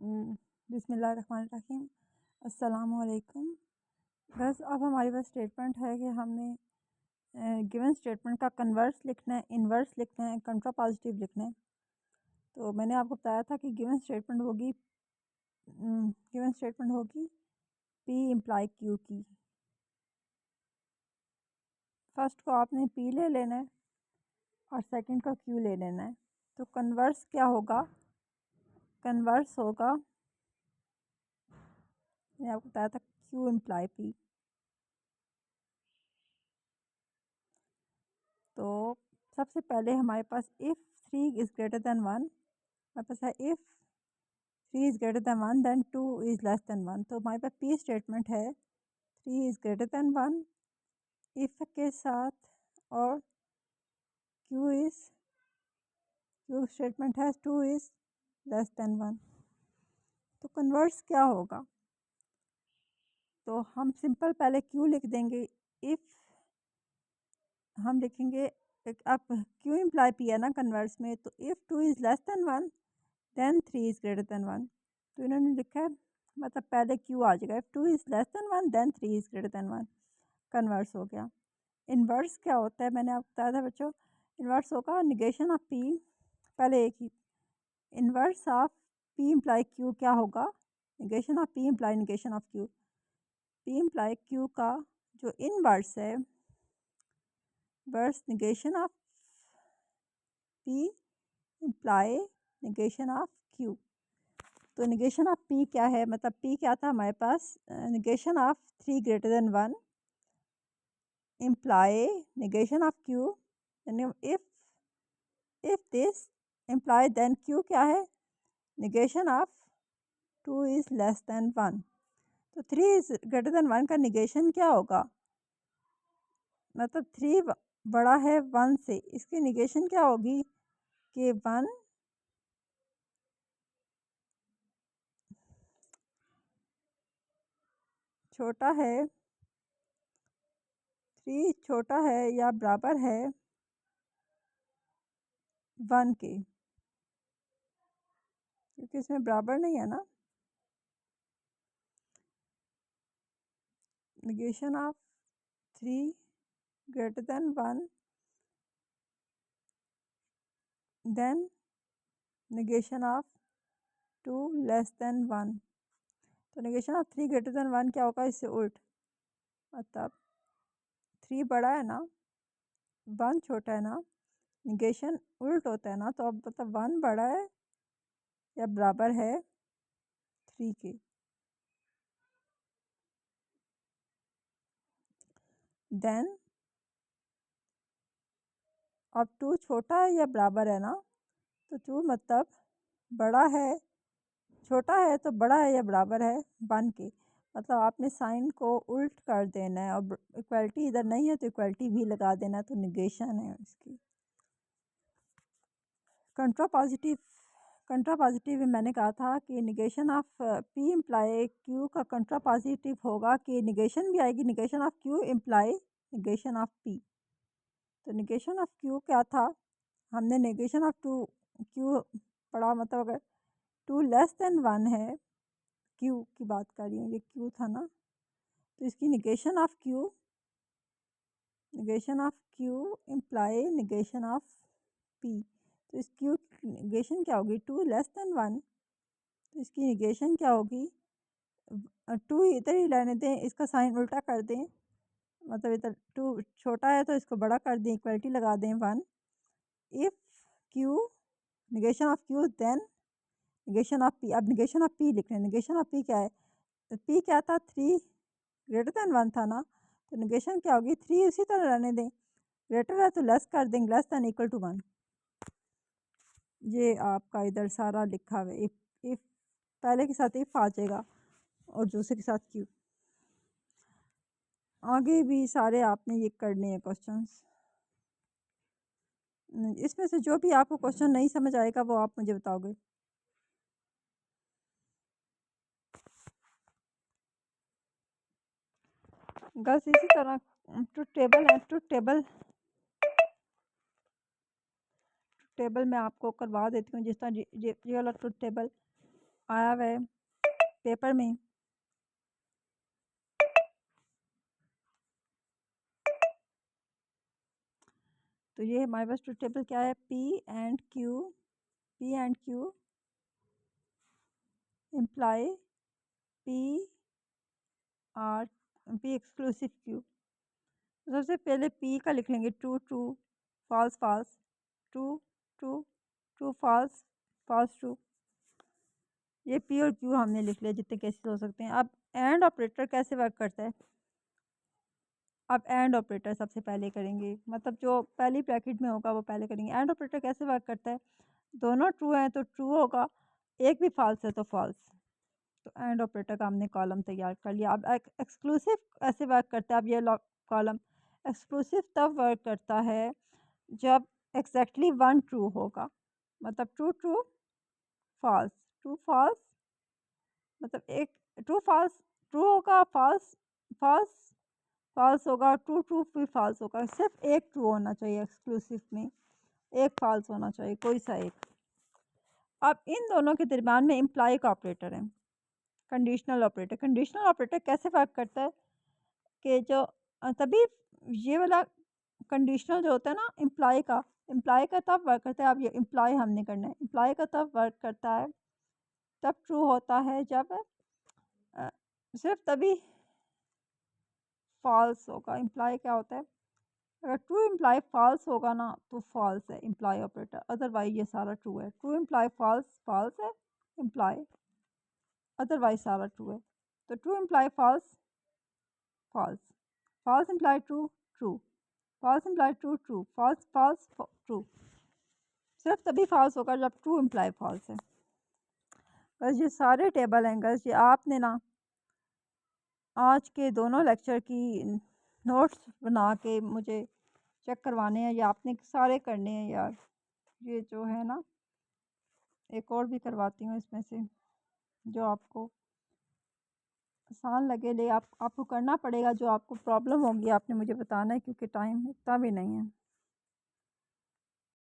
बिस्मिल्लाहिर्रहमानिर्रहीम। अस्सलामुअलैकुम। बस अब हमारे पास स्टेटमेंट है कि हमने गिवन स्टेटमेंट का कन्वर्स लिखना है, इन्वर्स लिखना है, कंट्रा पॉजिटिव लिखना है। तो मैंने आपको बताया था कि गिवन स्टेटमेंट होगी पी इम्प्लाई क्यू की। फर्स्ट को आपने पी ले लेना है और सेकंड का क्यू ले लेना है। तो कन्वर्स क्या होगा? कन्वर्स होगा, मैंने आपको बताया था क्यू इम्प्लाई पी। तो सबसे पहले हमारे पास इफ़ 3 इज़ ग्रेटर दैन 1, हमारे पास है if 3 is greater than 1 then 2 is less than 1। तो हमारे पास पी स्टेटमेंट है 3 इज़ ग्रेटर दैन 1 इफ़ के साथ, और क्यू स्टेटमेंट है 2 इज़ लेस दैन 1। तो कन्वर्स क्या होगा? तो हम सिंपल पहले क्यू लिख देंगे। इफ़ हम लिखेंगे, अब क्यू इम्प्लाई पी है ना कन्वर्स में, तो if 2 is less than 1 then 3 is greater than 1। तो इन्होंने लिखा है, मतलब पहले क्यू आ जाएगा। If 2 is less than 1 then 3 is greater than 1। Converse हो गया। इन्वर्स क्या होता है? मैंने आपको बताया था बच्चों, इन्वर्स होगा निगेशन ऑफ पी। पहले एक ही inverse of P imply Q क्या होगा? Negation of P imply negation of Q. P imply Q का जो इनवर्स है, वर्स negation of P imply negation of Q. तो निगेशन ऑफ पी क्या है? मतलब पी क्या था हमारे पास? Negation of 3 greater than 1 imply negation of Q. If this imply then Q क्या है? Negation of 2 is less than 1। तो 3 इज़ ग्रेटर दैन 1 का निगेशन क्या होगा? मतलब 3 बड़ा है 1 से, इसकी निगेशन क्या होगी कि 1 छोटा है, 3 छोटा है या बराबर है 1 के, क्योंकि इसमें बराबर नहीं है ना। negation of 3 greater than 1 then negation of 2 less than 1। तो negation of 3 greater than 1 क्या होगा? इससे उल्ट, मतलब 3 बड़ा है ना, 1 छोटा है ना, negation उल्ट होता है ना। तो अब मतलब 1 बड़ा है या बराबर है 3 के। देन अब 2 छोटा है या बराबर है ना, तो 2 मतलब बड़ा है, छोटा है तो बड़ा है या बराबर है 1 के। मतलब आपने साइन को उल्ट कर देना है, और इक्वलिटी इधर नहीं है तो इक्वलिटी भी लगा देना है, तो निगेशन है इसकी। कंट्रा पॉजिटिव में मैंने कहा था कि negation of P imply Q का कंट्रा पॉजिटिव होगा कि निगेशन भी आएगी, negation of Q imply negation of P. तो निगेशन ऑफ क्यू क्या था? हमने निगेशन ऑफ टू क्यू पढ़ा, मतलब अगर 2 लेस देन 1 है, क्यू की बात कर रही हूँ, ये क्यू था ना, तो इसकी negation of Q imply negation of P. तो इस क्यू की निगेशन क्या होगी? 2 लेस देन 1। तो इसकी निगेशन क्या होगी? 2 इधर ही रहने दें, इसका साइन उल्टा कर दें, मतलब इधर 2 छोटा है तो इसको बड़ा कर दें, इक्वलिटी लगा दें 1। If Q negation of Q then negation of P. अब निगेशन ऑफ पी लिख रहे हैं। निगेशन ऑफ पी क्या है? तो पी क्या था? 3 ग्रेटर दैन 1 था ना, तो निगेशन क्या होगी? 3 उसी तरह रहने दें, ग्रेटर है तो लेस कर देंगे, लेस दैन इक्वल टू 1। ये आपका इधर सारा लिखा हुआ है। इफ पहले के साथ इफ आ जाएगा और दूसरे के साथ क्यू। आगे भी सारे आपने ये करने हैं क्वेश्चंस। इसमें से जो भी आपको क्वेश्चन नहीं समझ आएगा वो आप मुझे बताओगे। बस इसी तरह ट्रुथ टेबल है। ट्रुथ टेबल मैं आपको करवा देती हूँ, जिस तरह ये वाला ट्रुथ टेबल आया हुआ है पेपर में। तो ये हमारे पास ट्रूथ टेबल क्या है, P and Q imply P exclusive Q। सबसे पहले P का लिख लेंगे true true, false false, true true, true false, false true. ये P और Q हमने लिख लिया जितने केसेस हो सकते हैं। अब एंड ऑपरेटर कैसे वर्क करता है, अब एंड ऑपरेटर सबसे पहले करेंगे, मतलब जो पहली ब्रैकेट में होगा वो पहले करेंगे। एंड ऑपरेटर कैसे वर्क करता है, दोनों ट्रू हैं तो ट्रू होगा, एक भी फॉल्स है तो फॉल्स। तो एंड ऑपरेटर का हमने कॉलम तैयार कर लिया। अब एक्सक्लूसिव ऐसे वर्क करता है, अब ये कॉलम एक्सक्लूसिव तब वर्क करता है जब एग्जैक्टली वन ट्रू होगा, मतलब true true false, true false, मतलब एक ट्रू फॉल्स ट्रू होगा, फॉल्स फॉल्स फॉल्स होगा, ट्रू ट्रू फिर फॉल्स होगा। सिर्फ एक ट्रू होना चाहिए एक्सक्लूसिव में, एक फॉल्स होना चाहिए, कोई सा एक। अब इन दोनों के दरम्यान में इम्प्लाई का ऑपरेटर है, कंडीशनल ऑपरेटर। कंडीशनल ऑपरेटर कैसे वर्क करता है कि जो तभी ये वाला कंडीशनल जो होता है ना इम्प्लाई का तब वर्क करता है। अब ये इम्प्लाई हमने करना है, इम्प्लाई का तब वर्क करता है, तब ट्रू होता है जब सिर्फ तभी फॉल्स होगा। इम्प्लाई क्या होता है, अगर ट्रू इम्प्लाई फॉल्स होगा ना तो फॉल्स है इम्प्लाई ऑपरेटर, अदरवाइज ये सारा ट्रू है। ट्रू इम्प्लाई फॉल्स, फॉल्स है इम्प्लाई, अदरवाइज सारा ट्रू है। तो true imply false, false, false imply true, true, false imply true, true, false false true. सिर्फ तभी फॉल्स होगा जब ट्रू इम्प्लाई फॉल्स है। बस ये सारे टेबल हैं गर्ल्स, ये आपने ना आज के दोनों लेक्चर की नोट्स बना के मुझे चेक करवाने हैं, या आपने सारे करने हैं यार। ये जो है ना, एक और भी करवाती हूँ इसमें से जो आपको आसान लगे, ले आपको करना पड़ेगा, जो आपको प्रॉब्लम होगी आपने मुझे बताना है, क्योंकि टाइम इतना भी नहीं है।